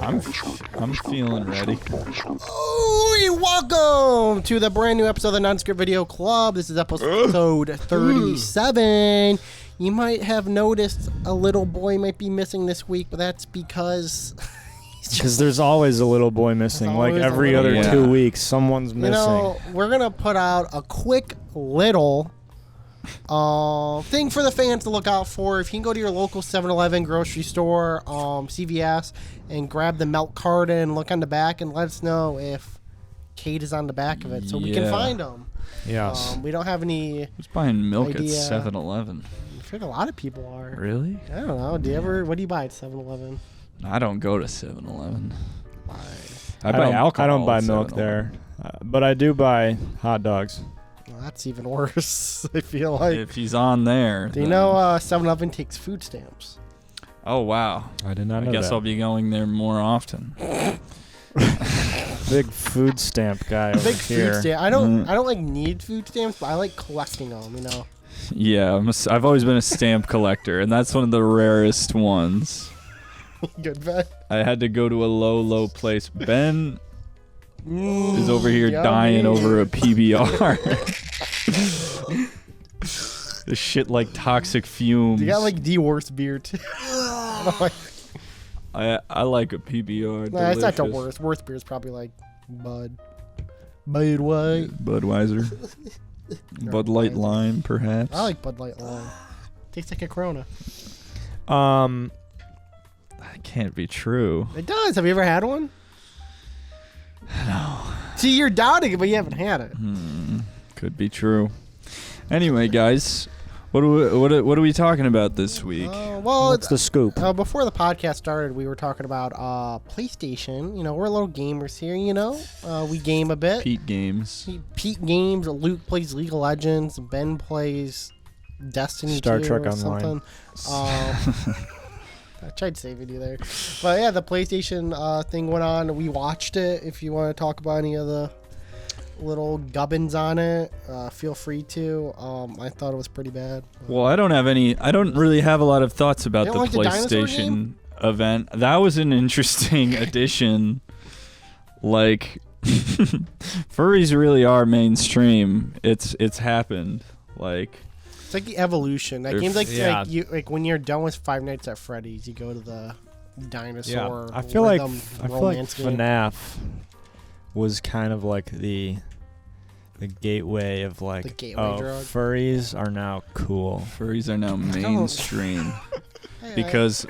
I'm feeling ready. Oh, welcome to the brand new episode of the Non-Script Video Club. This is episode 37. You might have noticed a little boy might be missing this week, but that's because there's always a little boy missing. Like every other 2 weeks, someone's missing. You know, we're going to put out a quick little thing for the fans to look out for. If you can go to your local 7-Eleven, grocery store, CVS, and grab the milk carton and look on the back and let us know if Kate is on the back of it so we can find him. Yes. We don't have any Who's buying milk idea. at 7-Eleven? I think a lot of people are. Really? I don't know. Do you ever? What do you buy at 7-Eleven? I don't go to 7-Eleven. I buy alcohol. I don't buy milk there, but I do buy hot dogs. Well, that's even worse. I feel like. If he's on there. Do you know 7-Eleven takes food stamps? Oh wow! I did not know I guess that. I'll be going there more often. Big food stamp guy over Big here. food stamp. I don't like need food stamps, but I like collecting them. You know. Yeah, I've always been a stamp collector, and that's one of the rarest ones. Good bet. I had to go to a low place. Ben is over here yummy. dying over a PBR. This shit like toxic fumes. You got like the worst beer too. I like a PBR. No, it's not the delicious. worst. Worst beer is probably like Budweiser. Budweiser. Bud Light Lime, perhaps. I like Bud Light Lime. Tastes like a Corona. That can't be true. It does. Have you ever had one? No. See, you're doubting it, but you haven't had it. Could be true. Anyway, guys, what are we talking about this week? Well, What's the scoop? before the podcast started, we were talking about PlayStation. You know, we're little gamers here. You know, we game a bit. Pete games. Pete games. Luke plays League of Legends. Ben plays Destiny. Star 2 Trek or Online. Something. I tried saving you there, but yeah, the PlayStation thing went on. We watched it. If you want to talk about any of the little gubbins on it, feel free to. I thought it was pretty bad. Well, I don't really have a lot of thoughts about the like the dinosaur PlayStation event. That was an interesting addition. Like, furries really are mainstream. It's happened. Like, it's like the evolution. That game's like like when you're done with Five Nights at Freddy's, you go to the dinosaur. I feel like romance game. FNAF was kind of like the gateway of like, The gateway drug. furries are now cool. furries are now mainstream. because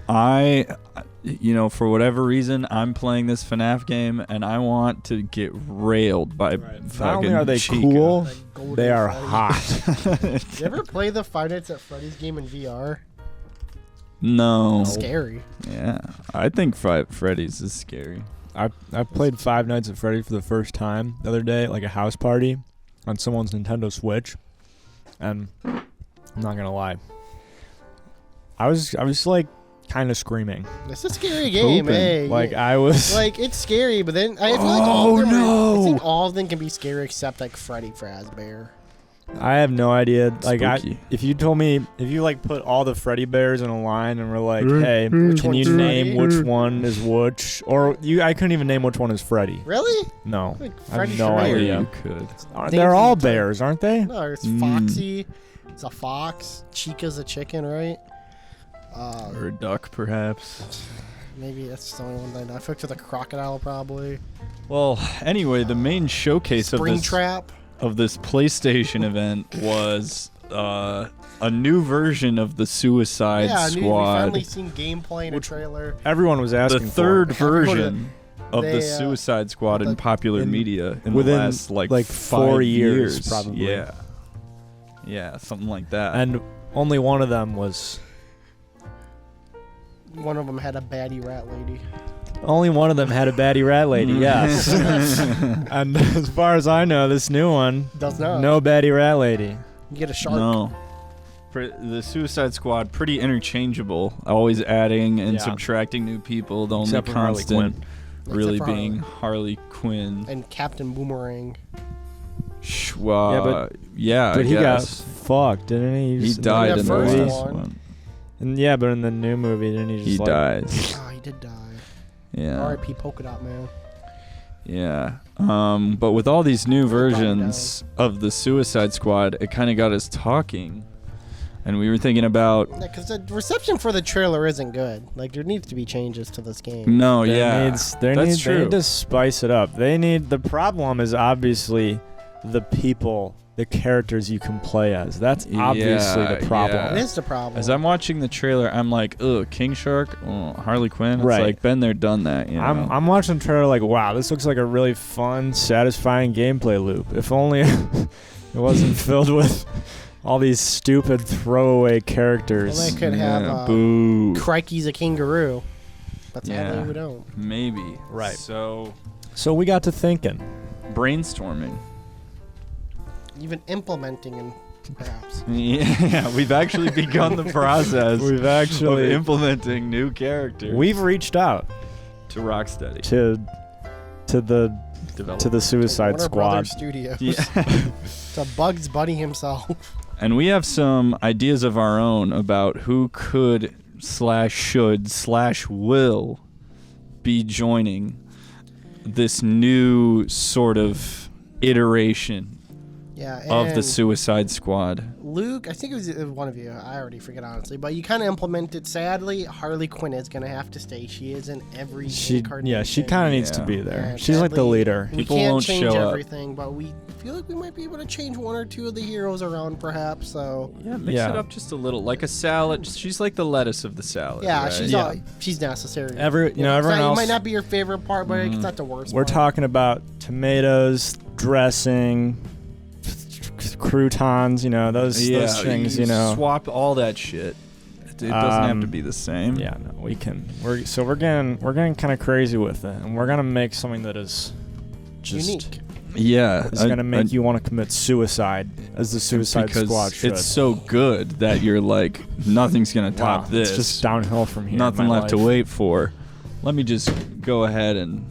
I, for whatever reason, I'm playing this FNAF game and I want to get railed by fucking Not only are they Chica. cool, Golden they are Freddy. hot. You ever play the Five Nights at Freddy's game in VR? No. It's scary. Yeah, I think Freddy's is scary. I played Five Nights at Freddy for the first time the other day, like a house party on someone's Nintendo Switch, and I'm not gonna lie, I was like kind of screaming. It's a scary game, Pooping. hey. Like I was Like it's scary, but then I feel like I think all of them can be scary except like Freddy Fazbear. I have no idea. Like Spooky. if you told me, if you like put all the Freddy bears in a line and were like, hey, can you one's name Freddy? which one is which, or I couldn't even name which one is Freddy. Really? No, Like I have Freddy no Fazbear. idea. You could. They're all bears, aren't they? No, it's Foxy. It's a fox. Chica's a chicken, right? Or a duck, perhaps. Maybe that's the only one that I know. I feel like it's a crocodile, probably. Well, anyway, the main showcase of this PlayStation event was a new version of the Suicide We Squad. finally seen gameplay in a trailer. Everyone was asking The third for. version of the Suicide Squad in popular media in the within, last like 4 5 years, probably. Yeah, something like that. And only one of them was. One of them had a baddie rat lady. Only one of them had a baddie rat lady, yes. And as far as I know, this new one, Does not. no baddie rat lady. You get a shark. No. The Suicide Squad, pretty interchangeable. Always adding and subtracting new people. The only Except for Harley constant Quinn. really Except for being Harley Quinn. And Captain Boomerang. Yeah, but I he got guess. fucked, didn't he? He died in the first last one. one. And yeah, but in the new movie, didn't he just He like... dies. Oh, he did die. Yeah. R.I.P. Polka Dot Man. Yeah. But with all these new versions of the Suicide Squad, it kind of got us talking. And we were thinking about... Yeah, because the reception for the trailer isn't good. Like, there needs to be changes to this game. No, They that's They true. need to spice it up. The problem is obviously the people, the characters you can play as. That's obviously the problem. Yeah. It is the problem. As I'm watching the trailer, I'm like, ugh, King Shark, Harley Quinn. It's Right. like, been there, done that. You know? I'm watching the trailer like, wow, this looks like a really fun, satisfying gameplay loop. If only it wasn't filled with all these stupid throwaway characters. Well, they could have boo. Crikey's a kangaroo. But Yeah. sadly, we don't. Maybe. Right. So, So we got to thinking. brainstorming. Even implementing and perhaps. Yeah, we've actually begun the process We've of actually implementing new characters. we've reached out to Rocksteady. to the Suicide Warner Squad. Brothers Studios. Yeah. To Bugs Bunny himself. And we have some ideas of our own about who could /should/will be joining this new sort of iteration Yeah, of the and Suicide Squad. Luke, I think it was one of you. I already forget honestly, but you kind of implemented. Sadly, Harley Quinn is gonna have to stay. She is in every incarnation. She kind of needs to Yeah. be there. And She's like the sadly, leader. We People can't won't change show up. everything, but we feel like we might be able to change one or two of the heroes around, perhaps. So Yeah, mix Yeah. it up just a little, like a salad. She's like the lettuce of the salad. yeah, right? she's necessary. Everyone It's not- else. It might not be your favorite part, but it's not the worst. We're part. talking about tomatoes, dressing, croutons. Those things. swap all that shit. It doesn't have to be the same. Yeah, no, we can. We're getting kind of crazy with it, and we're gonna make something that is just Unique. Yeah, is gonna make you want to commit suicide, as the Suicide because Squad should. it's so good that you're like, nothing's gonna top Wow, this. It's just downhill from here. Nothing my left to life. wait for. Let me just go ahead and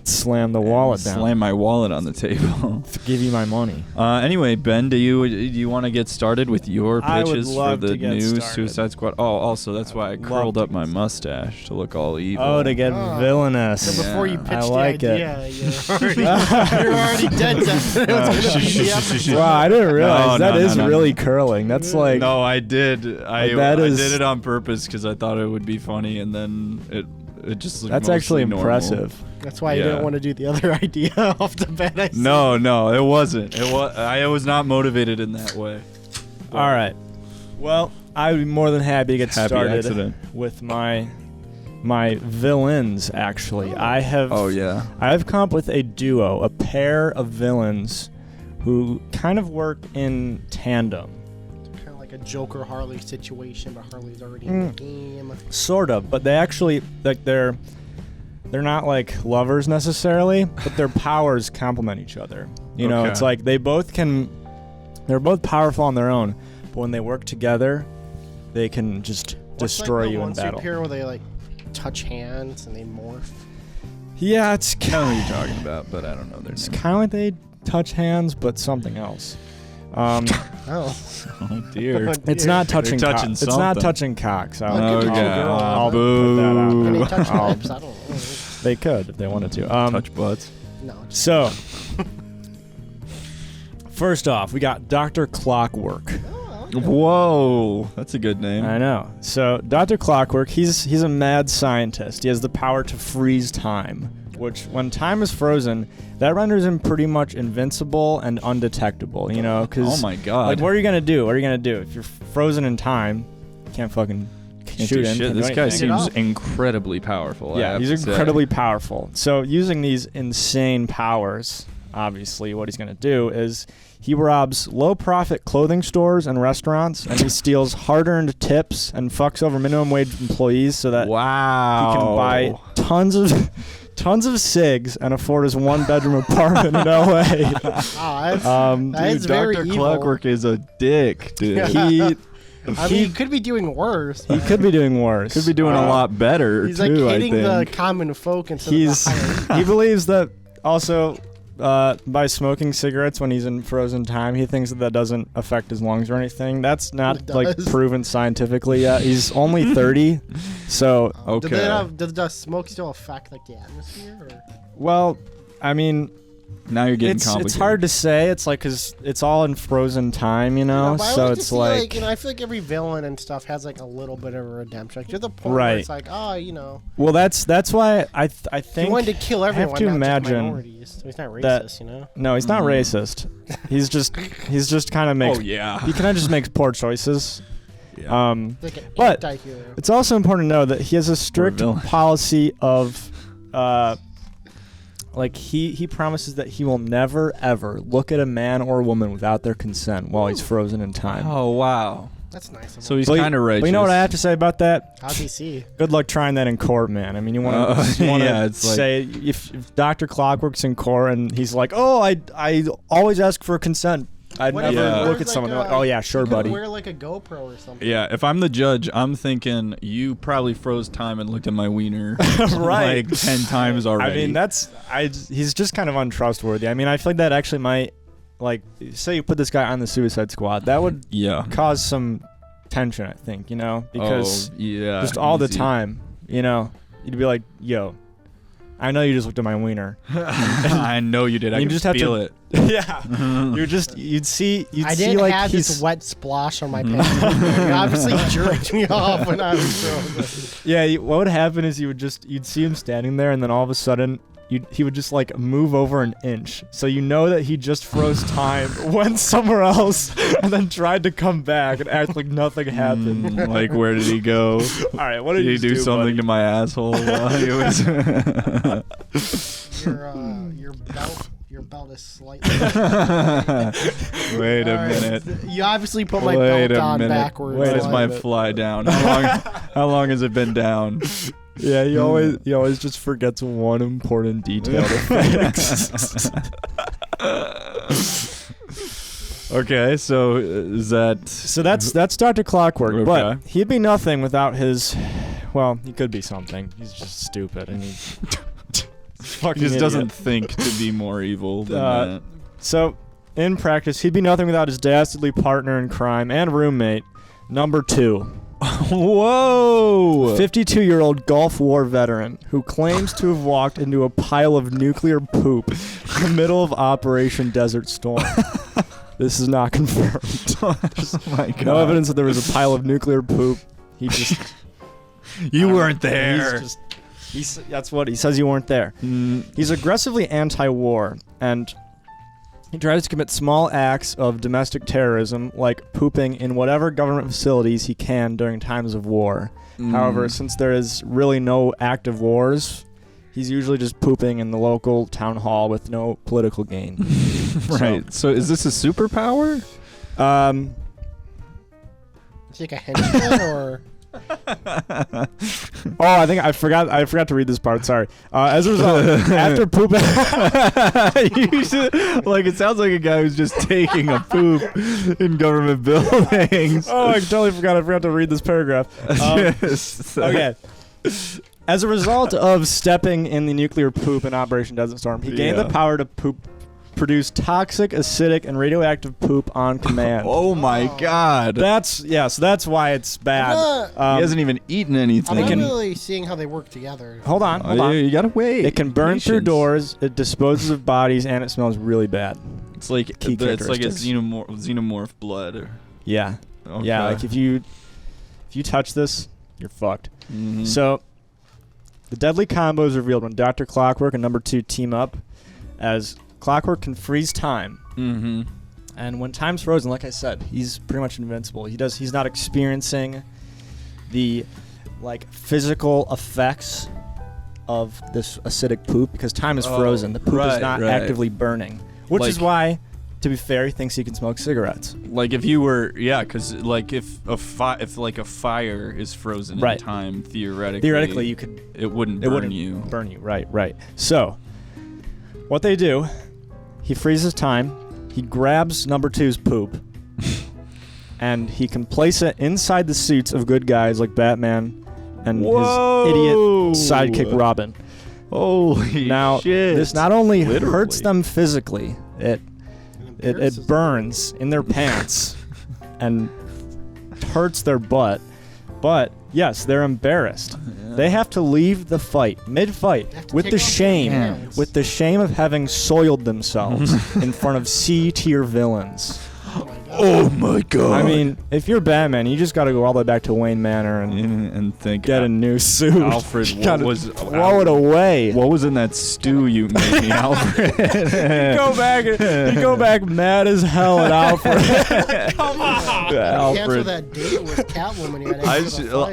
Slam the wallet down. slam my wallet on the table. Give you my money. Anyway, Ben, do you want to get started with your I would pitches for love the to get new started. Suicide Squad? Oh, also that's why I I'd love curled to up my get mustache to look all evil. Oh, to get Oh. villainous. So before you Yeah. pitched I like the it. idea, you're already dead. It was gonna be the episode. Wow, I didn't realize that no, is no. really curling. That's like no, I did. I that is- did it on purpose because I thought it would be funny, and then it just looked that's actually mostly normal. impressive. That's why you Yeah. didn't want to do the other idea off the bat. I see. No, it wasn't. I was not motivated in that way. All right. Well, I would be more than happy to get Happy started accident. with my villains. Actually, I have Oh yeah. I have come up with a duo, a pair of villains who kind of work in tandem. Kind of like a Joker Harley situation, but Harley's already in the game. Sort of, but they actually they're not like lovers necessarily, but their powers complement each other. Okay. It's like they're both powerful on their own, but when they work together, they can just destroy you in battle. Superhero where they like touch hands and they morph. Yeah, it's I know what you're talking about, but I don't know their it's name. kind of like they touch hands, but something else. Oh, Oh dear. It's not touching. They're touching It's not something. touching cocks. Look at you, girl. I'll Boo. put that out can they there. touch I'll- lips? I don't know. They could if they wanted to. Touch butts. No. just- So, first off, we got Dr. Clockwork. Oh, okay. Whoa, that's a good name. I know. So, Dr. Clockwork, he's a mad scientist. He has the power to freeze time, which when time is frozen, that renders him pretty much invincible and undetectable, because Oh my god. like what are you going to do? What are you going to do if you're frozen in time? You can't fucking Can't shoot do him. shit. can't do This guy anything. It seems up. incredibly powerful. I Yeah, have he's to say. incredibly powerful. So using these insane powers, obviously what he's going to do is he robs low-profit clothing stores and restaurants, and he steals hard-earned tips and fucks over minimum wage employees so that Wow. he can buy tons of cigs and afford his one-bedroom apartment in L.A. Oh, that is Dude, very Dr. evil. Clockwork is a dick, dude. He I mean, he could be doing worse. he could be doing worse. Could be doing a lot better He's too. like hitting I the think. common folk instead of the higher. He believes that also by smoking cigarettes when he's in frozen time, he thinks that doesn't affect his lungs or anything. That's not like proven scientifically yet. He's only 30, so okay. Does the smoke still affect like the atmosphere? Or? Well, I mean, now you're getting complicated. It's hard to say. It's like because it's all in frozen time, you know. So it's like I feel like every villain and stuff has like a little bit of a redemption. Like, to the point where it's like, Well, that's why I think he wanted to kill everyone. I have to imagine minorities. So he's not racist, you know. No, he's not racist. He's just kind of makes. Oh yeah. He kind of just makes poor choices. Yeah. But it's also important to know that he has a strict policy of. Like he promises that he will never ever look at a man or a woman without their consent while he's frozen in time. Oh wow, that's nice. So he's kind of righteous. But you know what I have to say about that? How's he see? Good luck trying that in court, man. I mean, you want to say if Dr. Clockwork's in court and he's like, oh, I always ask for consent. I'd never look at someone like, oh yeah, sure, buddy. Wear like a GoPro or something. Yeah, if I'm the judge, I'm thinking you probably froze time and looked at my wiener right like 10 times already. I mean, he's just kind of untrustworthy. I mean, I feel like that actually might, like, say you put this guy on the Suicide Squad, that would cause some tension, I think, you know, because just all the time, you know, you'd be like, yo, I know you just looked at my wiener. I know you did. I can just feel it. Yeah. You'd see like have this wet splosh on my pants. You obviously jerked me off when I was frozen. Yeah, what would happen is you'd see him standing there, and then all of a sudden he would just like move over an inch. So you know that he just froze time, went somewhere else, and then tried to come back and act like nothing happened. Like, where did he go? All right, what did he do? Something buddy? To my asshole while he was. Your belt is slightly. Wait a minute. You obviously put my belt on backwards. Wait, is my fly down? How long has it been down? Yeah, he always just forgets one important detail to fix. Okay, so is that... So that's Dr. Clockwork, okay. But he'd be nothing without his... Well, he could be something. He's just stupid, and he just doesn't think to be more evil than that. So, in practice, he'd be nothing without his dastardly partner in crime and roommate, number 2. Whoa! 52-year-old Gulf War veteran who claims to have walked into a pile of nuclear poop in the middle of Operation Desert Storm. This is not confirmed. Oh my God. No evidence that there was a pile of nuclear poop. He just... You weren't there. That's what he says. You weren't there. He's aggressively anti-war, and he tries to commit small acts of domestic terrorism, like pooping in whatever government facilities he can during times of war. However, since there is really no active wars, he's usually just pooping in the local town hall with no political gain. Right. So is this a superpower? Is he like a henchman or... I think I forgot to read this part. Sorry. As a result, after pooping, like, it sounds like a guy who's just taking a poop in government buildings. Oh, I totally forgot. I forgot to read this paragraph. Okay. As a result of stepping in the nuclear poop in Operation Desert Storm, he gained the power to produce toxic, acidic, and radioactive poop on command. Oh my God. So that's why it's bad. He hasn't even eaten anything. I'm not really seeing how they work together. Hold on. You gotta wait. It can burn through doors, it disposes of bodies, and it smells really bad. It's like a xenomorph blood. Yeah. Okay. Yeah, like if you touch this, you're fucked. Mm-hmm. So the deadly combo is revealed when Dr. Clockwork and number 2 team up, as Clockwork can freeze time. Mm-hmm. And when time's frozen, like I said, he's pretty much invincible. He's not experiencing the physical effects of this acidic poop because time is frozen. The poop is not actively burning. Which is why, to be fair, he thinks he can smoke cigarettes. Like if you were, because like if a fire is frozen in time, theoretically you could. It wouldn't burn you. Burn you, right. So, what they do, he freezes time. He grabs number 2's poop, and he can place it inside the suits of good guys like Batman and his idiot sidekick Robin. Holy Now, shit. this not only Literally. hurts them physically, it burns in their pants and hurts their butt. But yes, they're embarrassed. Yeah. They have to leave the fight mid-fight with the shame, of having soiled themselves in front of C-tier villains. Oh my god. I mean, if you're Batman, you just got to go all the way back to Wayne Manor and think get a new suit. Alfred, what was throw it away? What was in that stew you made me, Alfred? you go back mad as hell at Alfred. Come on, Cancel that date with Catwoman. You had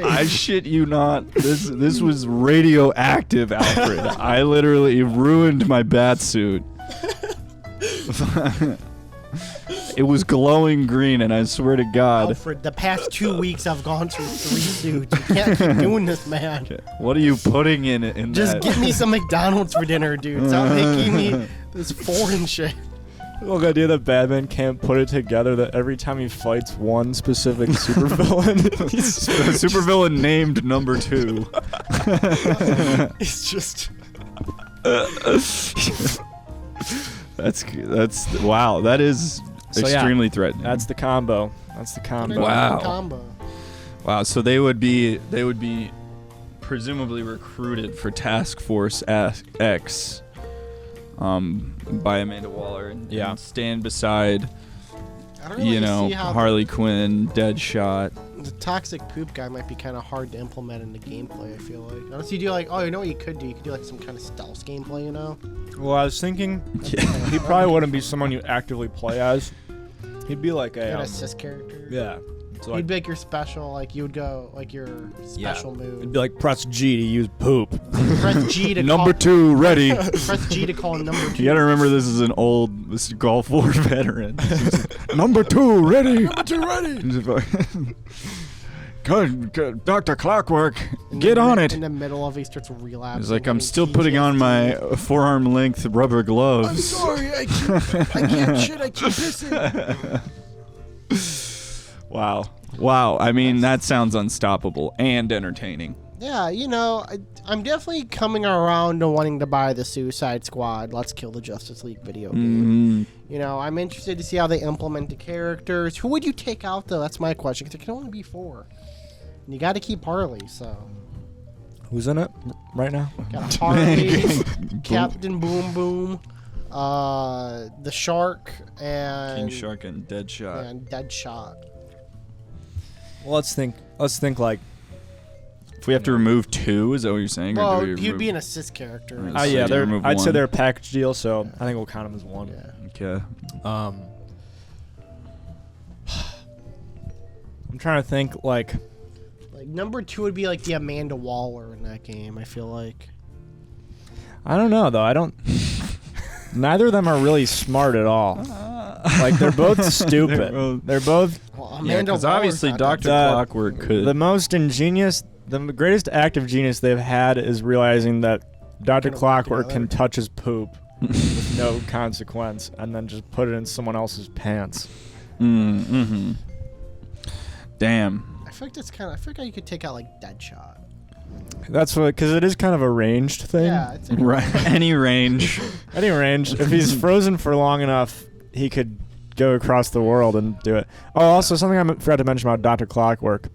I shit you not. This was radioactive, Alfred. I literally ruined my bat suit. It was glowing green, and I swear to God. Alfred, the past 2 weeks I've gone through 3 suits. You can't keep doing this, man. What are you putting in it? Just get me some McDonald's for dinner, dude. Stop making me this foreign shit. The whole idea that Batman can't put it together that every time he fights one specific supervillain, supervillain named number 2. It's just. That's wow. That is extremely threatening. That's the combo. Wow. So they would be presumably recruited for Task Force X, by Amanda Waller, and stand beside, I don't really see how Harley Quinn, Deadshot. The toxic poop guy might be kind of hard to implement in the gameplay. I feel like unless you do like, you know what you could do? You could do like some kind of stealth gameplay, you know? Well, I was thinking he probably wouldn't be someone you actively play as. He'd be like an assist character. Yeah. So he'd be like your special, like you would go like your special move. It'd be like press G to use poop. Press G to number 2 ready. Press G to call number 2. You gotta remember this is an old Gulf War veteran. Number 2 ready. Number 2 ready. Good, Dr. Clockwork, get on it. In the middle of it, he starts relapsing. He's like, I'm still putting on my forearm length rubber gloves. I'm sorry, I keep pissing. Wow. I mean, that sounds unstoppable and entertaining. Yeah, I'm definitely coming around to wanting to buy the Suicide Squad Let's Kill the Justice League video game. I'm interested to see how they implement the characters. Who would you take out, though? That's my question, because it can only be 4. And you got to keep Harley, so. Who's in it right now? Got Harley, Captain Boom Boom, the Shark, and King Shark and Deadshot. Well, let's think like. If we have to remove 2, is that what you're saying? Well, or do we he'd be an assist character. I'd say they're a package deal, so I think we'll count them as 1. Yeah. Okay. I'm trying to think like number 2 would be like the Amanda Waller in that game. I feel like. I don't know though. I don't. Neither of them are really smart at all. Like they're both stupid. They're both. Well, Amanda Waller's obviously Dr. Clockwork could. The most ingenious, the greatest act of genius they've had is realizing that Dr. Clockwork can touch his poop with no consequence, and then just put it in someone else's pants. Damn. I feel like that's kind of. I feel like you could take out like Deadshot. That's what, because it is kind of a ranged thing. Yeah, it's any range. Any range. If he's frozen for long enough, he could go across the world and do it. Oh, also something I forgot to mention about Dr. Clockwork.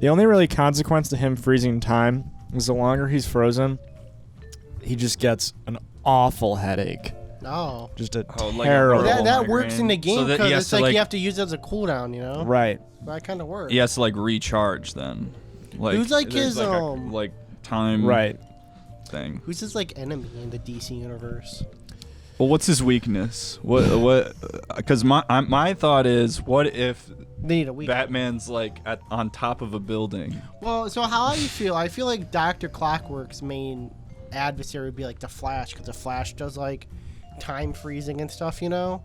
The only really consequence to him freezing time is the longer he's frozen, he just gets an awful headache. No. Just a like terrible. That works in the game So because it's like you have to use it as a cooldown, you know? Right. That kind of works. He has to recharge then. Who's like his time thing? Who's his enemy in the DC universe? Well, what's his weakness? What? Because my thought is, what if they need a weakness. Batman's on top of a building? Well, so how do you feel? I feel like Dr. Clockwork's main adversary would be the Flash, because the Flash does time freezing and stuff, you know.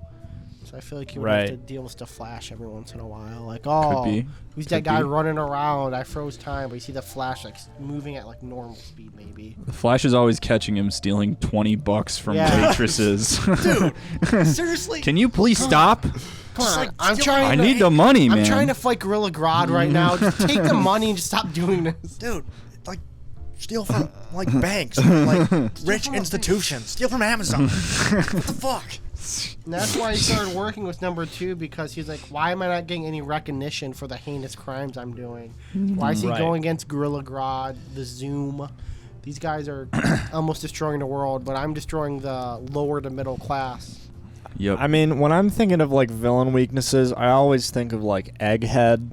So I feel like you would have to deal with the Flash every once in a while. Who's that guy running around? I froze time, but you see the Flash moving at normal speed, maybe. The Flash is always catching him stealing $20 from waitresses. Dude, seriously? Can you please stop? Come on, I'm trying. I need the money, man. I'm trying to fight Gorilla Grodd right now. Just take the money and just stop doing this, dude. Steal from like banks, like rich institutions. Steal from Amazon. What the fuck? And that's why he started working with number 2, because he's like, why am I not getting any recognition for the heinous crimes I'm doing? Why is he going against Gorilla Grodd, the Zoom? These guys are almost destroying the world, but I'm destroying the lower to middle class. Yep. I mean, when I'm thinking of like villain weaknesses, I always think of like Egghead,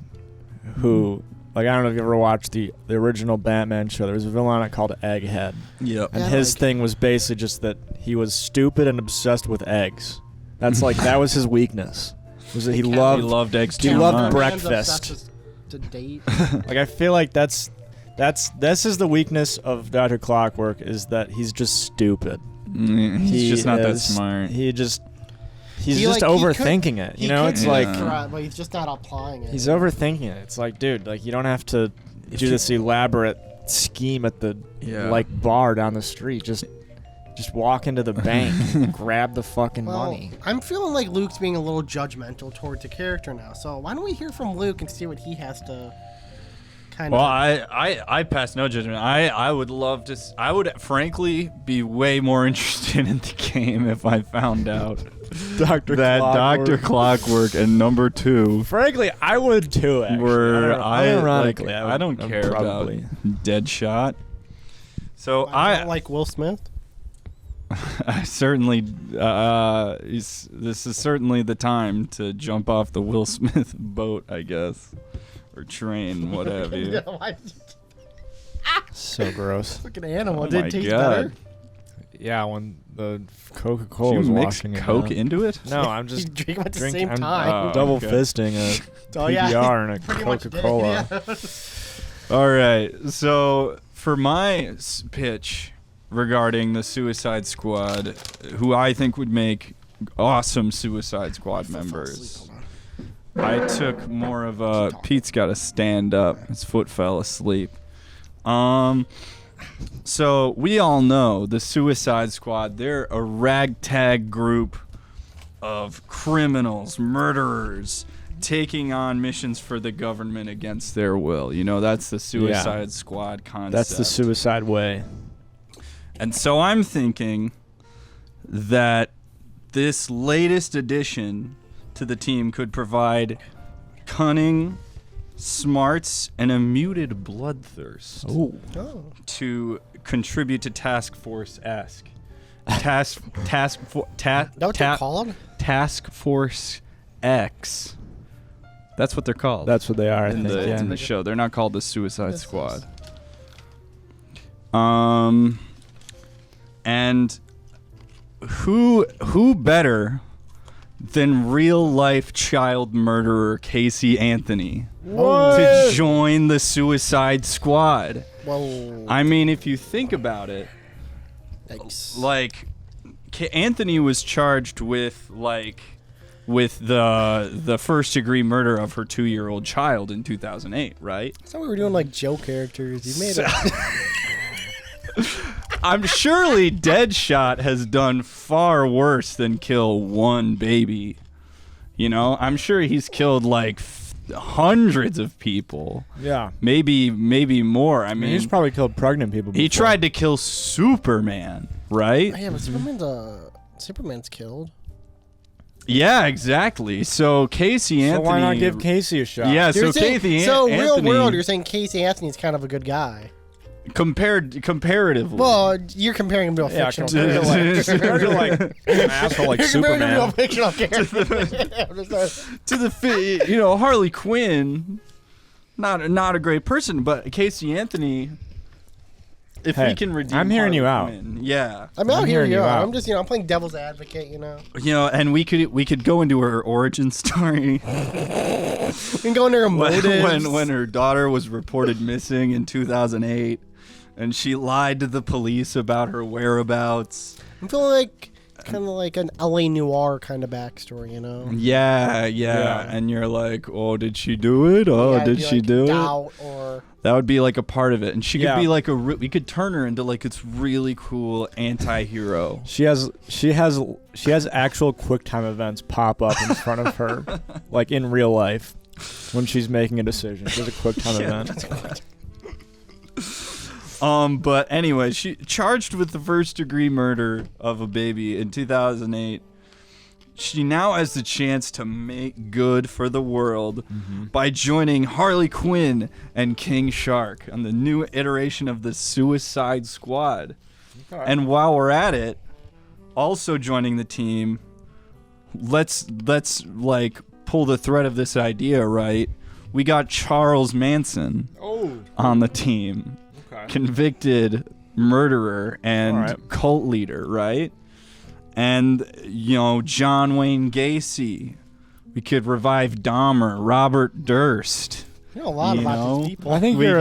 who, like, I don't know if you ever watched the original Batman show. There was a villain on it called Egghead. Yep. And his thing was basically just that he was stupid and obsessed with eggs. That's like that was his weakness. Was that he loved eggs He too loved much. breakfast. To date. Like, I feel like this is the weakness of Dr. Clockwork, is that he's just stupid. He's just not that smart. He's just overthinking it. You know, it's like but he's just not applying it. he's overthinking it. It's like, dude, like, you don't have to do this elaborate scheme at the like bar down the street. Just walk into the bank and grab the fucking money. I'm feeling like Luke's being a little judgmental towards the character now. So why don't we hear from Luke and see what he has to kind of... Well, I pass no judgment. I would love to... I would, frankly, be way more interested in the game if I found out Dr. Clockwork and number 2... Frankly, I would too, actually. Ironically, I don't care about Deadshot. So I don't like Will Smith. I certainly, this is certainly the time to jump off the Will Smith boat, I guess, or train, what have you. So gross. Look at the animal. Oh Did it taste better? Yeah, when the Coca-Cola was Did you mix washing Coke it into it? No, I'm just You drink them at the same time. I'm double fisting a PBR and a Pretty much did, Coca-Cola. yeah. All right, so for my pitch regarding the Suicide Squad, who I think would make awesome Suicide Squad members, I took more of a... Pete's got to stand up. His foot fell asleep. So we all know the Suicide Squad, they're a ragtag group of criminals, murderers, taking on missions for the government against their will. You know, that's the Suicide Squad concept. That's the Suicide way. And so I'm thinking that this latest addition to the team could provide cunning, smarts, and a muted bloodthirst to contribute to Task Force-esque. Task Force X. That's what they're called. That's what they are, in the show. They're not called the Suicide Squad. And who better than real life child murderer Casey Anthony to join the Suicide Squad? Whoa. I mean, if you think about it, Yikes. like Anthony was charged with the first degree murder of her 2-year-old child in 2008, right? So we were doing like Joe characters. You made it. I'm surely Deadshot has done far worse than kill one baby. You know, I'm sure he's killed like hundreds of people. Yeah. Maybe more. I mean, he's probably killed pregnant people before. He tried to kill Superman, right? Yeah, but Superman's killed. Yeah, exactly. So Casey Anthony. So why not give Casey a shot? Yeah, So Anthony. real world, you're saying Casey Anthony's kind of a good guy. Comparatively. Well, you're comparing him to a fictional character. Compared to like an asshole like You're comparing him to a Superman. fictional character. To the Harley Quinn, not a great person, but Casey Anthony. If Hey, we can redeem, I'm hearing Harley you out. Quinn, yeah. I mean, I'll hear hearing you you out. out. I'm just, I'm playing devil's advocate, And we could go into her origin story. We can go into her motives. when her daughter was reported missing in 2008, and she lied to the police about her whereabouts. I'm feeling like kind of like an LA Noire kind of backstory, Yeah. And you're like, oh, did she do it? Oh, Yeah, did she do it? doubt or That would be like a part of it, and she could Yeah. be like we could turn her into like this really cool anti-hero. She has actual QuickTime events pop up in front of her, like in real life, when she's making a decision. She has a QuickTime event. But anyway, she charged with the first-degree murder of a baby in 2008. She now has the chance to make good for the world by joining Harley Quinn and King Shark on the new iteration of the Suicide Squad. Okay. And while we're at it, also joining the team, let's like pull the thread of this idea, right? We got Charles Manson on the team. Okay. Convicted murderer and cult leader, right? And, you know, John Wayne Gacy. We could revive Dahmer, Robert Durst. You know a lot about these people. I think you're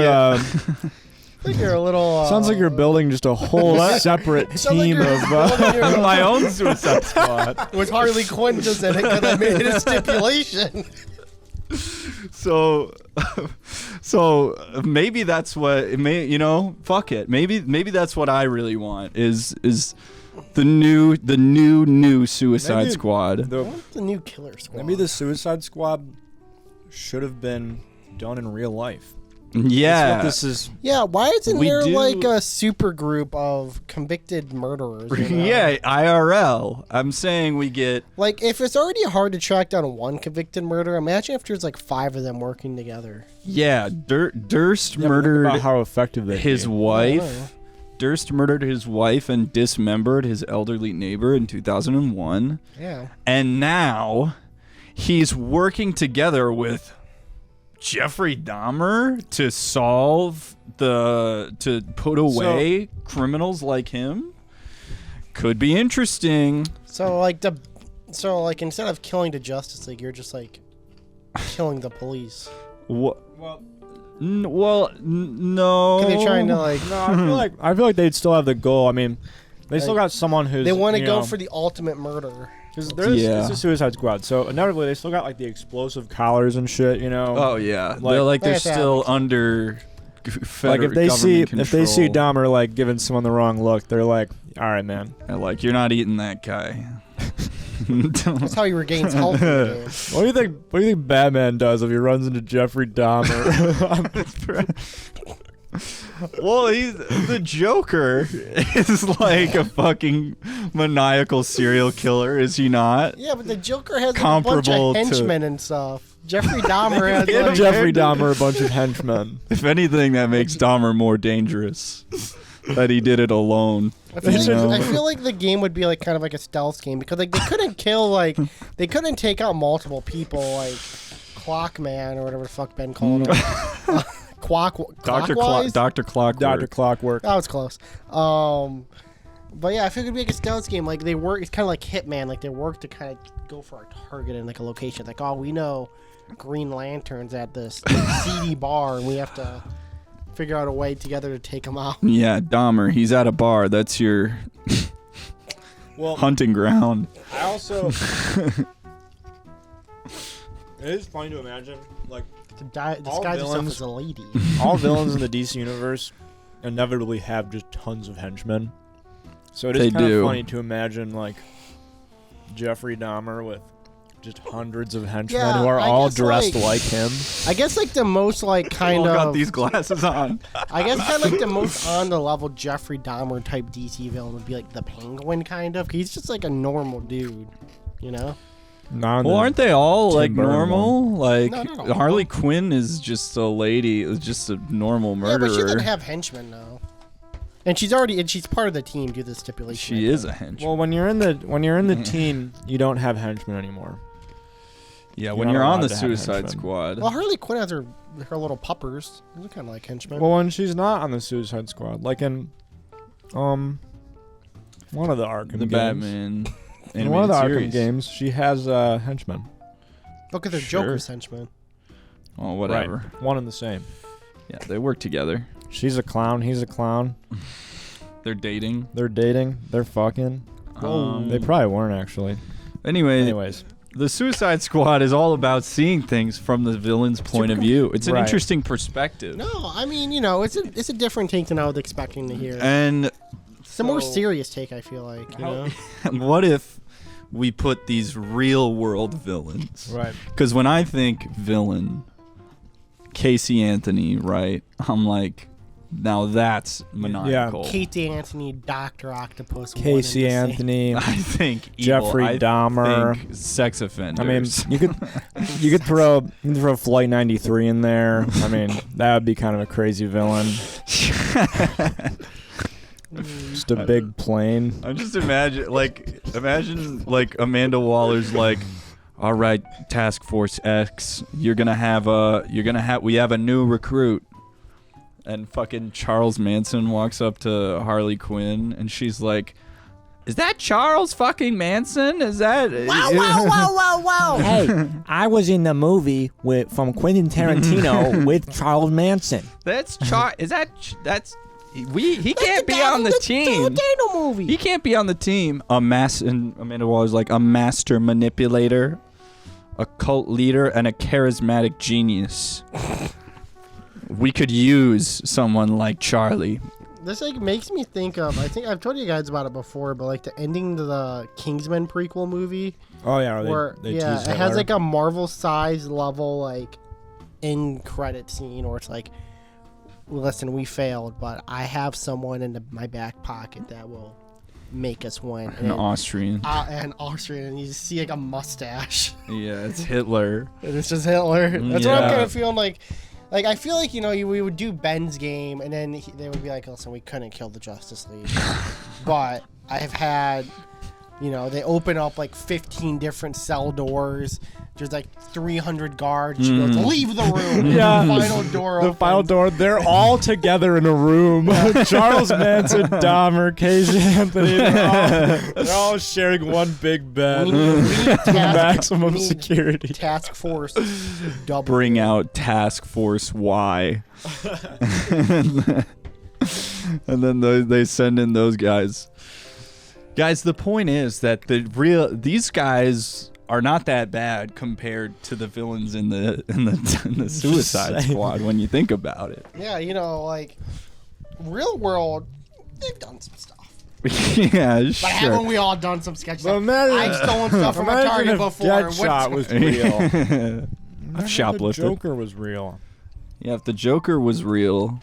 a little... sounds like you're building just a whole separate team of... my own Suicide Squad. With Harley Quinn just in it because I made it a stipulation. So maybe that's what it may, you know, fuck it. Maybe that's what I really want is the new Suicide Squad. The new Killer Squad. Maybe the Suicide Squad should have been done in real life. Yeah. That's what this is. Yeah, why isn't there like a super group of convicted murderers? You know? Yeah, IRL. I'm saying we get... Like, if it's already hard to track down one convicted murderer, imagine if there's like 5 of them working together. Yeah, Durst murdered about how effective his wife. Durst murdered his wife and dismembered his elderly neighbor in 2001. Yeah. And now he's working together with Jeffrey Dahmer to put away criminals like him. Could be interesting. So like instead of killing the Justice League, you're just like killing the police. What? Well, no. Because they're trying to like. No, I feel like they'd still have the goal. I mean, they still got someone who's. They want to go for the ultimate murder. Because it's a Suicide Squad, so inevitably they still got like the explosive collars and shit, you know. Oh yeah, they're still under federal if they see control. Dahmer like giving someone the wrong look, they're like, all right, man. They're like, you're not eating that guy. That's how he regains health. What do you think Batman does if he runs into Jeffrey Dahmer? Well, the Joker is like a fucking maniacal serial killer, is he not? Yeah, but the Joker has a bunch of henchmen and stuff. Jeffrey Dahmer has like Jeffrey Dahmer a bunch of henchmen. If anything, that makes Dahmer more dangerous. That he did it alone. I feel like the game would be like kind of like a stealth game because like they couldn't they couldn't take out multiple people like Clockman or whatever the fuck Ben called him. Dr. Clockwork. That was close. But yeah, I feel it could be like a stealth game. Like they work, it's kind of like Hitman. Like they work to kind of go for a target in like a location. Like, oh, we know Green Lantern's at this seedy bar, and we have to figure out a way together to take him out. Yeah, Dahmer, he's at a bar. That's your hunting ground. I also... It is funny to imagine, like, disguise yourself as a lady. All villains in the DC universe inevitably have just tons of henchmen. So it is kind of funny to imagine, like, Jeffrey Dahmer with just hundreds of henchmen who are all dressed like him. I guess, like, the most, like, kind of... got these glasses on. I guess kind of, like, the most on-the-level Jeffrey Dahmer type DC villain would be, like, the Penguin, kind of. He's just, like, a normal dude, you know? Well, aren't they all like normal? One. Like No, Harley Quinn is just a lady, just a normal murderer. Yeah, but she doesn't have henchmen though, and she's part of the team due to the stipulation. She is a henchman. Well, when you're in the team, you don't have henchmen anymore. Yeah, when you're on the Suicide Squad. Well, Harley Quinn has her little puppers. They're kind of like henchmen. Well, when she's not on the Suicide Squad, like in one of the Arkham games. Batman. In one of the Arkham games, she has henchmen. Look at their Joker's henchmen. Oh, whatever. Right. One and the same. Yeah, they work together. She's a clown. He's a clown. They're dating. They're fucking. They probably weren't, actually. Anyways, the Suicide Squad is all about seeing things from the villain's point of view. It's an interesting perspective. No, I mean, it's a different take than I was expecting to hear. And it's a more serious take, I feel like. You know? What if we put these real world villains? Right. Because when I think villain, Casey Anthony, right, I'm like, Now that's maniacal. Casey Anthony, Dr. Octopus. Casey Anthony. I think Jeffrey evil. Dahmer. I think sex offenders. I mean, you could throw Flight 93 in there. I mean, that would be kind of a crazy villain. Just a big plane. I'm just imagine like Amanda Waller's like, all right, Task Force X, we have a new recruit. And fucking Charles Manson walks up to Harley Quinn, and she's like, "Is that Charles fucking Manson? Is that?" Wow! Hey, I was in the movie from Quentin Tarantino with Charles Manson. That's that's. He can't be on the team. Movie. He can't be on the team. And Amanda Waller's like a master manipulator, a cult leader, and a charismatic genius. We could use someone like Charlie. This like makes me think of, I think I've told you guys about it before, but like the ending to the Kingsman prequel movie. Oh yeah, where it has like a Marvel size level like end credit scene where it's like, listen, we failed, but I have someone in my back pocket that will make us win. An Austrian. And you see like a mustache. Yeah, it's Hitler. And it's just Hitler. That's what I'm kind of feeling like. Like, I feel like, we would do Ben's game, and then they would be like, listen, we couldn't kill the Justice League. But I have had, they open up, like, 15 different cell doors. There's, like, 300 guards. She goes, leave the room. Yeah. The final door opens. The final door. They're all together in a room. Charles Manson, Dahmer, Casey Anthony. They're all sharing one big bed. We need Maximum security. Task Force double. Bring out Task Force Y. And then they send in those guys. Guys, the point is that these guys are not that bad compared to the villains in the Suicide Squad when you think about it. Yeah, like real world, they've done some stuff. Yeah, but sure. haven't we all done some sketch stuff? I've stolen stuff from a Target before. Deadshot was real. I've shoplifted. The Joker was real. Yeah, if the Joker was real,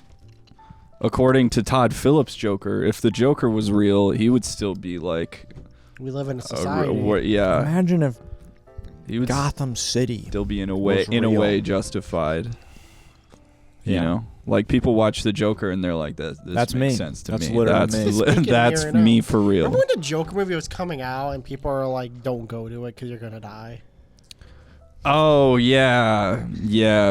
according to Todd Phillips' Joker, if the Joker was real, he would still be like. We live in a society. Yeah. Imagine if he would Gotham City still be in a way justified. Yeah. You know, like people watch the Joker and they're like, "This that's makes me. sense to that's me. Literally me. That's me for real." Remember when the Joker movie was coming out and people are like, "Don't go to it because you're gonna die." Oh yeah,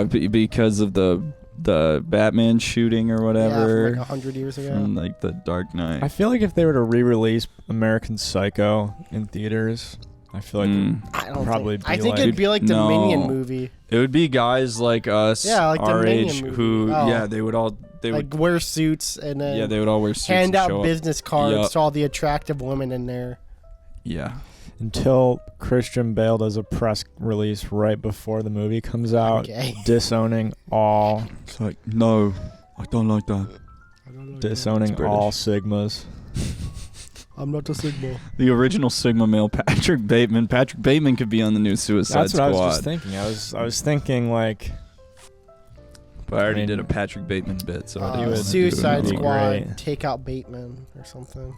because of the Batman shooting or whatever. Yeah, from like 100 years ago. From like the Dark Knight. I feel like if they were to re-release American Psycho in theaters, I feel like I don't probably. I think it'd be like the Minion movie. It would be guys like us, like our the age, movie. who, Oh. they would all, like wear suits and then they would all wear suits hand and out show business cards Yep. to all the attractive women in there. Yeah. Until Christian Bale does a press release right before the movie comes out, disowning all. It's like, no, I don't like that. Disowning all Sigmas. I'm not a Sigma. The original Sigma male, Patrick Bateman. Patrick Bateman could be on the new Suicide Squad. That's what I was just thinking. I was thinking like. But I already did a Patrick Bateman bit, so I didn't Suicide Squad, great. take out Bateman or something.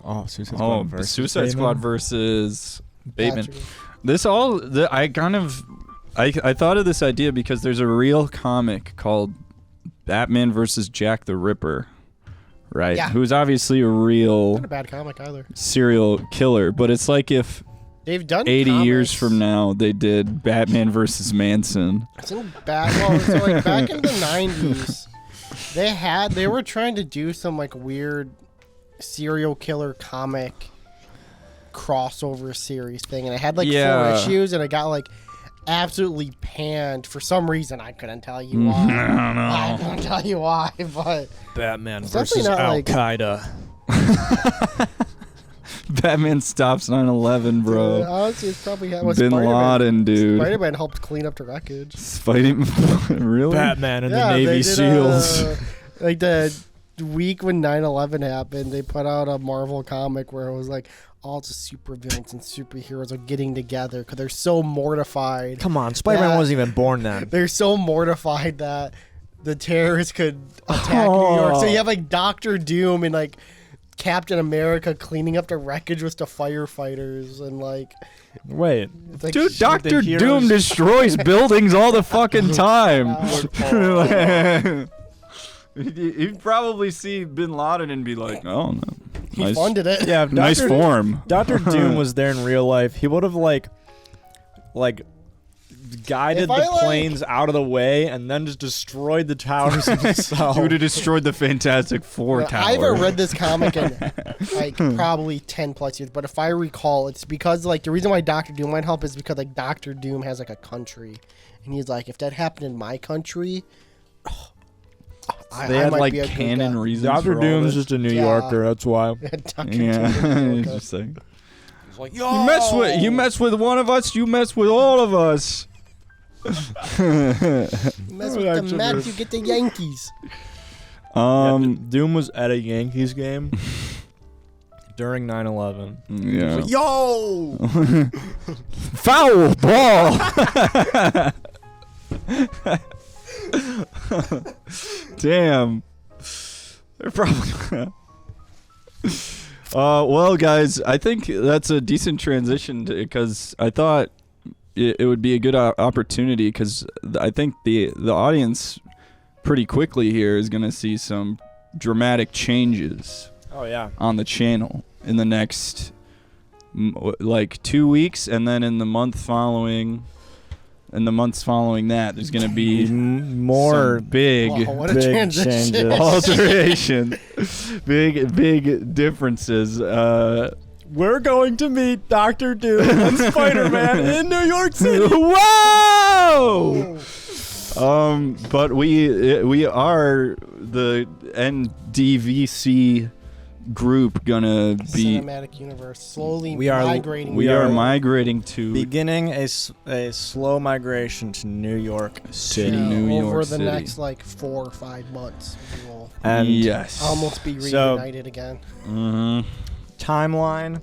Oh, Suicide Squad versus Suicide Bateman? Squad versus Bateman. Patrick. I thought of this idea because there's a real comic called Batman versus Jack the Ripper, right? Yeah. Who's obviously a real Not a bad comic either. serial killer, but it's like if They've done 80 years comics. from now they did Batman versus Manson. So back in the 90s, they were trying to do some like weird serial killer comic crossover series thing, and it had like 4 issues, and it got like absolutely panned for some reason. I couldn't tell you why. I couldn't tell you why, but Batman it's versus definitely not Al like- Qaeda. Batman stops 9/11, bro. honestly, it's probably was Bin Spider-Man. Laden, dude. Spider-Man helped clean up the wreckage. Fighting, really? Batman and the they Navy did, SEALs. Like the week when 9/11 happened, they put out a Marvel comic where it was like all the supervillains and superheroes are getting together because they're so mortified. Come on, Spider-Man Yeah. wasn't even born then. They're so mortified that the terrorists could attack New York. So you have like Doctor Doom and like Captain America cleaning up the wreckage with the firefighters and like. Wait, It's like Dude, Doctor heroes- Doom destroys buildings all the fucking time. You'd probably see Bin Laden and be like, "Oh no, he funded it. yeah, nice form." Dr. Doom was there in real life. He would have like guided If I, the planes out of the way and then just destroyed the towers himself. He would have destroyed the Fantastic Four tower. I haven't read this comic in like probably 10 plus years, but if I recall, it's because like the reason why Doctor Doom might help is because like Doctor Doom has like a country, and he's like, if that happened in my country, They I had might like be a good canon guy. reasons. Dr. for all Doom's this. just a New Yeah. Yorker, that's why. Dr. Yeah, Doom, it's okay. just like, He's like, you mess with one of us, you mess with all of us. You mess with the Mets, you get the Yankees. Doom was at a Yankees game during 9/11. Yeah. Yo! Foul ball. Damn. They're probably. Well, guys, I think that's a decent transition because I thought it would be a good opportunity because I think the audience pretty quickly here is going to see some dramatic changes Oh, yeah. on the channel in the next like 2 weeks, and then in the months following that there's going to be More some big Wow, what a big transition. changes. alteration, big differences. We're going to meet Dr. Doom and Spider-Man in New York City. Whoa! But we are the NDVC group gonna be. Cinematic universe slowly We are- migrating. We are migrating to Beginning a slow migration to New York City. Yeah. New over York the City. next like 4 or 5 months. We will And yes. almost be So- reunited again. Mhm. timeline.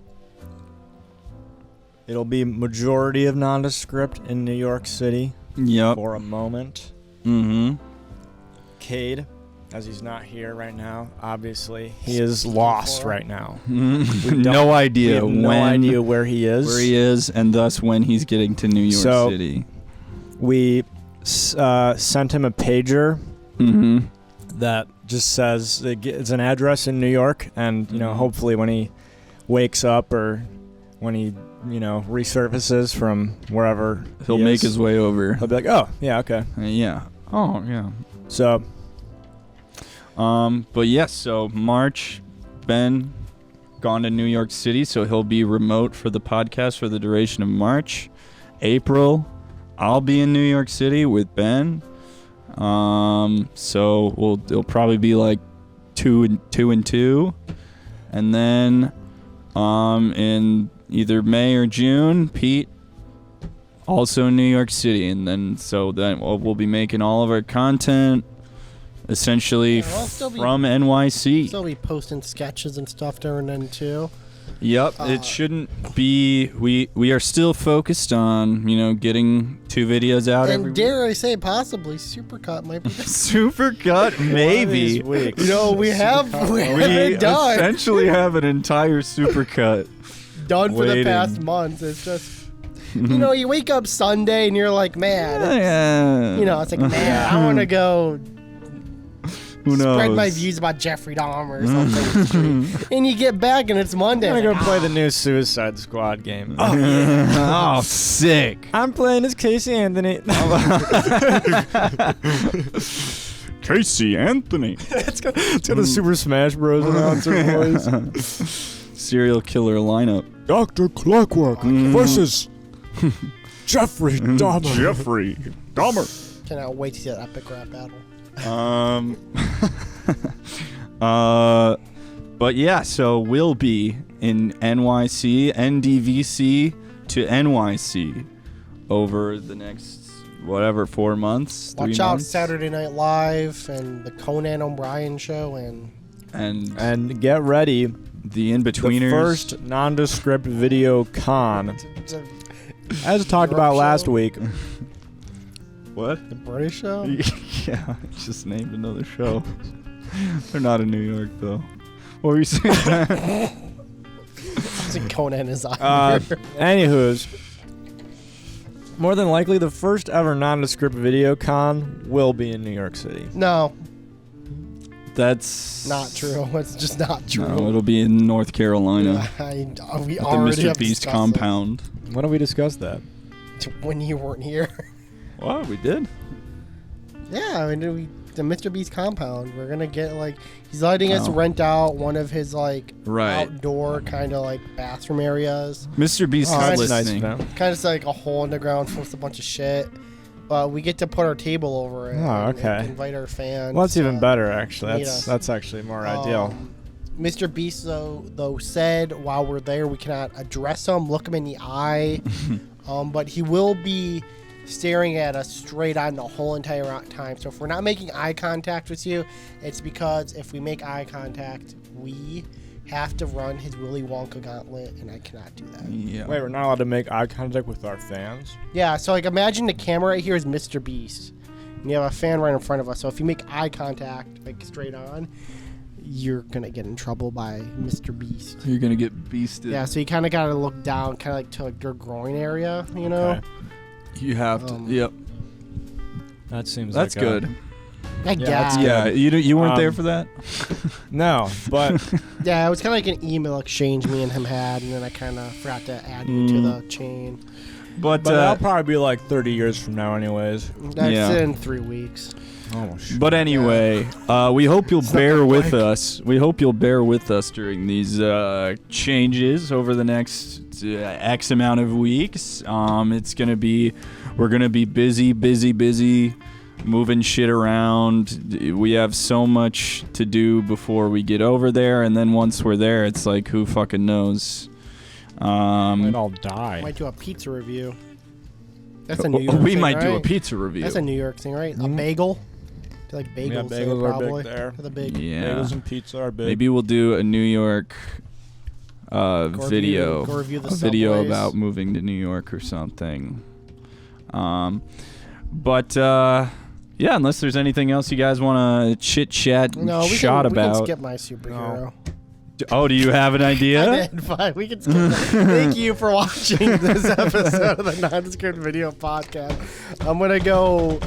It'll be majority of nondescript in New York City Yep. for a moment. Mm-hmm. Cade, as he's not here right now, obviously he is lost right now. No We idea have when, no idea where he is. and thus when he's getting to New York So- City. We sent him a pager Mm-hmm. that just says it's an address in New York, and Mhm. hopefully when he wakes up or when he resurfaces from wherever He'll he make is, his way over. he'll be like, oh yeah, okay. Yeah. Oh yeah. So But yes, so March, Ben gone to New York City, so he'll be remote for the podcast for the duration of March. April, I'll be in New York City with Ben. So it'll probably be like 2 and 2. And then in either May or June, Pete also in New York City, and then we'll be making all of our content essentially Yeah, we'll still be- from NYC. Still be posting sketches and stuff during then too. Yep, it shouldn't be. We are still focused on getting 2 videos out every And dare I say, possibly Supercut might be. super cut maybe. One of these weeks. We haven't done essentially have an entire super cut. for the waiting. past months. It's just you wake up Sunday and you're like, man, it's like, man, I want to go Who knows? spread my views about Jeffrey Dahmer or something. And you get back and it's Monday. I'm gonna Like, go play the new Suicide Squad game. Oh, sick. I'm playing as Casey Anthony. Casey Anthony. it's got a Super Smash Bros. Announcer voice. Serial killer lineup. Dr. Clockwork versus Jeffrey Dahmer. Jeffrey Dahmer. Cannot wait to see that epic rap battle. But yeah, so we'll be in NYC, NDVC to NYC over the next 4 months. 3 Watch out, months. Saturday Night Live and the Conan O'Brien show and And get ready, the in-betweeners. the first nondescript video con. it's a, As talked about Europe last show? week. What? the British show. Yeah, I just named another show. They're not in New York, though. What were you saying, Matt? I think Conan is on here. Anywho's, more than likely, the first ever nondescript video con will be in New York City. No, That's not true. It's just not true. No, it'll be in North Carolina. We At already the have Mr. Beast discussed compound. When have we discussed that? it when you weren't here. What? We did? Yeah, I mean, the Mr. Beast compound. We're gonna get he's letting us rent out one of his outdoor kind of bathroom areas. Mr. Beast Oh, is that's listening. nice, Kind of like a hole in the ground full of a bunch of shit. But we get to put our table over it. Oh, and, okay. invite our fans. Well, that's even better, actually. meet us. That's actually more ideal. Mr. Beast though said while we're there we cannot address him, look him in the eye, but he will be staring at us straight on the whole entire time. So if we're not making eye contact with you, it's because if we make eye contact, we have to run his Willy Wonka gauntlet, and I cannot do that. Yeah. Wait, we're not allowed to make eye contact with our fans? Yeah, so imagine the camera right here is Mr. Beast, and you have a fan right in front of us. So if you make eye contact, straight on, you're gonna get in trouble by Mr. Beast. You're gonna get beasted. Yeah, so you kind of gotta look down, kind of to their groin area, you know. Okay. You have to. Yep. That seems That's like good. I that's guess. good. Yeah. You weren't there for that? No, but Yeah, it was kind of like an email exchange me and him had, and then I kind of forgot to add you to the chain. But that'll probably be like 30 years from now anyways. That's Yeah. in 3 weeks. Oh, shit. But anyway, we hope you'll bear with us. We hope you'll bear with us during these changes over the next X amount of weeks. We're gonna be busy, moving shit around. We have so much to do before we get over there, and then once we're there, it's like who fucking knows. Might all die. Might do a pizza review. That's a New York we thing, might do a right? pizza review. That's a New York thing, right? A bagel. Do you like bagels? Yeah, there, bagels are probably. big there. The big. Yeah. Bagels and pizza are big. Maybe we'll do a New York video. Go review the a video Subways. about moving to New York or something. Yeah, unless there's anything else you guys want to chit chat No, we shot can, about. We can skip my superhero. No. Oh, do you have an idea? I did, fine. We can skip that. Thank you for watching this episode of the Nondescript Video Podcast. I'm going to go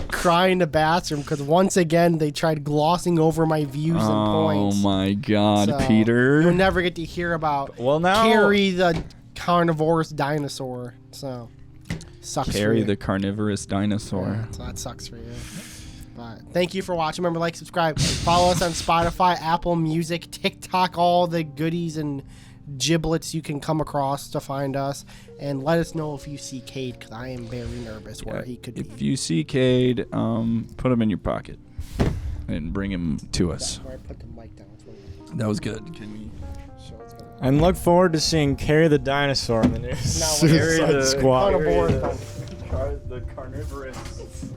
cry in the bathroom because once again they tried glossing over my views and points. Oh my God, So, Peter! You'll never get to hear about now Carrie the carnivorous dinosaur. So sucks for Carrie you. the carnivorous dinosaur. Yeah, so that sucks for you. But thank you for watching. Remember, subscribe, follow us on Spotify, Apple Music, TikTok, all the goodies and giblets you can come across to find us, and let us know if you see Cade because I am very nervous where he could be. If you see Cade, put him in your pocket and bring him to us. That's where I put the mic down. That's where That was good. Can we? And look forward to seeing Carrie the dinosaur in the new Suicide Squad. Carnivorous. The carnivorous.